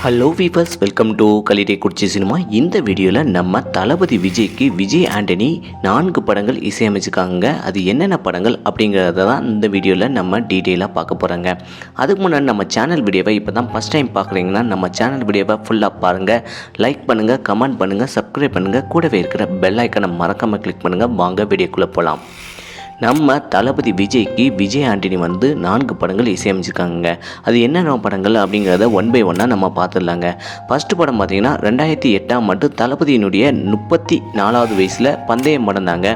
Hello viewers, welcome to கலிடே குடிச்சி cinema. இந்த வீடியோவில் நம்ம தளபதி விஜய்க்கு விஜய் ஆண்டனி 4 படங்கள் இசையமைச்சிருக்காங்க. அது என்னென்ன படங்கள் அப்படிங்கிறத தான் இந்த வீடியோவில் நம்ம டீட்டெயிலாக பார்க்க போகிறோங்க. அதுக்கு முன்னாடி நம்ம சேனல் வீடியோவை இப்போ தான் ஃபஸ்ட் டைம் பார்க்குறீங்கன்னா நம்ம சேனல் வீடியோவை ஃபுல்லாக பாருங்கள், லைக் பண்ணுங்கள், கமெண்ட் பண்ணுங்கள், சப்ஸ்கிரைப் பண்ணுங்கள், கூடவே இருக்கிற பெல் ஐக்கனை மறக்காமல் கிளிக் பண்ணுங்கள். வாங்க வீடியோக்குள்ளே போகலாம். நம்ம தளபதி விஜய்க்கு விஜய் ஆண்டனி 4 படங்கள் இசையமைச்சிருக்காங்க. அது என்னென்ன படங்கள் அப்படிங்கிறத ஒன் பை ஒன்னாக நம்ம பார்த்துடலாங்க. ஃபஸ்ட்டு படம் பார்த்திங்கன்னா 2008ஆம் ஆண்டு தளபதியினுடைய 34வது வயசில் பந்தயம் படம் தாங்க.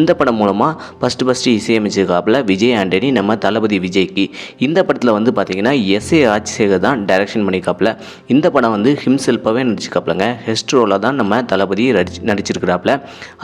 இந்த படம் மூலமாக ஃபஸ்ட்டு இசையமைச்சிருக்காப்புல விஜய் ஆண்டனி நம்ம தளபதி விஜய்க்கு. இந்த படத்தில் பார்த்திங்கன்னா எஸ்ஏ ராஜசேகர் தான் டைரக்ஷன் பண்ணியிருக்காப்புல. இந்த படம் ஹிம்செல்ஃபாகவே நடிச்சிருக்காப்புலங்க. ஹெஸ்ட் ரோலாக தான் நம்ம தளபதி நடிச்சிருக்கிறாப்புல.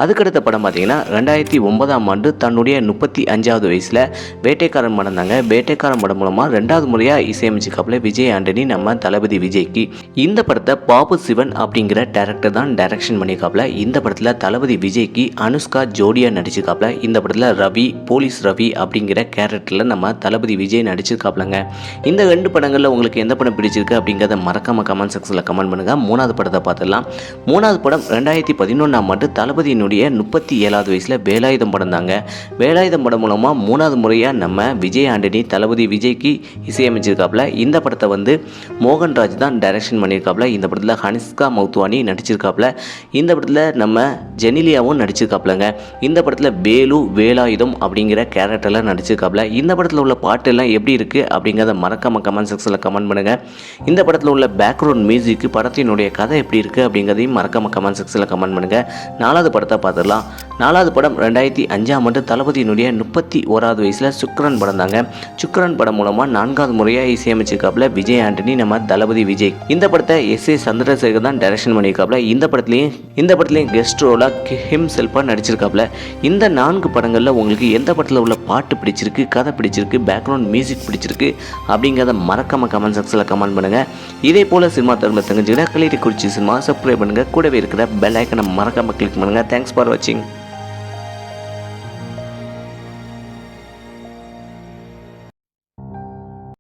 அதுக்கடுத்த படம் பார்த்திங்கன்னா 2009ஆம் ஆண்டு தன்னுடைய 35வது வயசில் வேட்டைக்காரன் படம் தாங்க. வேட்டைக்காரன் படம் மூலமாக 2வது முறையாக இசையமைச்சிருக்காப்புல விஜய் ஆண்டனி நம்ம தளபதி விஜய்க்கு. இந்த படத்தை பாபு சிவன் அப்படிங்கிற டேரக்டர் தான் டைரக்ஷன் பண்ணியிருக்காப்புல. இந்த படத்தில் தளபதி விஜய்க்கு அனுஷ்கா ஜோடியாக நடிச்சிருக்காப்புல. இந்த படத்தில் ரவி, போலீஸ் ரவி அப்படிங்கிற கேரக்டரில் நம்ம தளபதி விஜய் நடிச்சிருக்காப்புலங்க. இந்த 2 படங்களில் உங்களுக்கு எந்த படம் பிடிச்சிருக்கு அப்படிங்கிறத மறக்காம கமெண்ட் செக்ஷனில் கமெண்ட் பண்ணுங்கள். 3வது படத்தை பார்த்துடலாம். 3வது படம் 2011ஆம் ஆண்டு தளபதியினுடைய 37வது வயசில் வேலாயுதம் படம் தாங்க. வேலாயுதம் படம் மூலமாக 3வது முறையாக நம்ம விஜய் ஆண்டனி தளபதி விஜய்க்கு இசையமைச்சிருக்காப்புல. இந்த படத்தை மோகன்ராஜ் தான் டைரக்ஷன் பண்ணியிருக்காப்புல. இந்த படத்தில் அனுஷ்கா மௌத்வானி நடிச்சிருக்காப்புல. இந்த படத்தில் நம்ம ஜெனிலியாவும் நடிச்சிருக்காப்புலங்க. இந்த படத்தில் வேலு வேலாயுதம் அப்படிங்கிற கேரக்டரில் நடிச்சிருக்காப்புல. இந்த படத்தில் உள்ள பாட்டெல்லாம் எப்படி இருக்குது அப்படிங்கிறத மறக்காமல் கமெண்ட் செக்ஷனில் கமெண்ட் பண்ணுங்கள். இந்த படத்தில் உள்ள பேக்ரவுண்ட் மியூசிக்கு, படத்தினுடைய கதை எப்படி இருக்குது அப்படிங்கிறதையும் மறக்காமல் கமெண்ட் செக்ஷனில் கமெண்ட் பண்ணுங்கள். 4வது படத்தை பார்த்துடலாம். 4வது படம் 2005ஆம் ஆண்டு தளபதியினுடைய 31வது வயசில் சுக்ரன் படம் தாங்க. சுக்ரன் படம் மூலமாக 4வது முறையாக இசையமைச்சிருக்காப்புல விஜய் ஆண்டனி நம்ம தளபதி விஜய். இந்த படத்தை எஸ்ஏ சந்திரசேகர் தான் டைரக்ஷன் பண்ணியிருக்காப்புல. இந்த படத்துலையும் கெஸ்ட் ரோலாக ஹிம்செல்ஃபாக நடிச்சிருக்காப்புல. இந்த 4 படங்களில் உங்களுக்கு எந்த படத்தில் உள்ள பாட்டு பிடிச்சிருக்கு, கதை பிடிச்சிருக்கு, பேக்ரவுண்ட் மியூசிக் பிடிச்சிருக்கு அப்படிங்கிறத மறக்காம கமெண்ட் செக்ஷனில் கமெண்ட் பண்ணுங்கள். இதே போல் சினிமா தகவலை தெரிஞ்சுக்கிட்ட கலிடே குடிச்சி சினிமா சப்ஸ்கிரைப் பண்ணுங்கள். கூடவே இருக்கிற பெல் ஐக்கனை மறக்காமல் கிளிக் பண்ணுங்கள். தேங்க்ஸ் ஃபார் வாட்சிங்.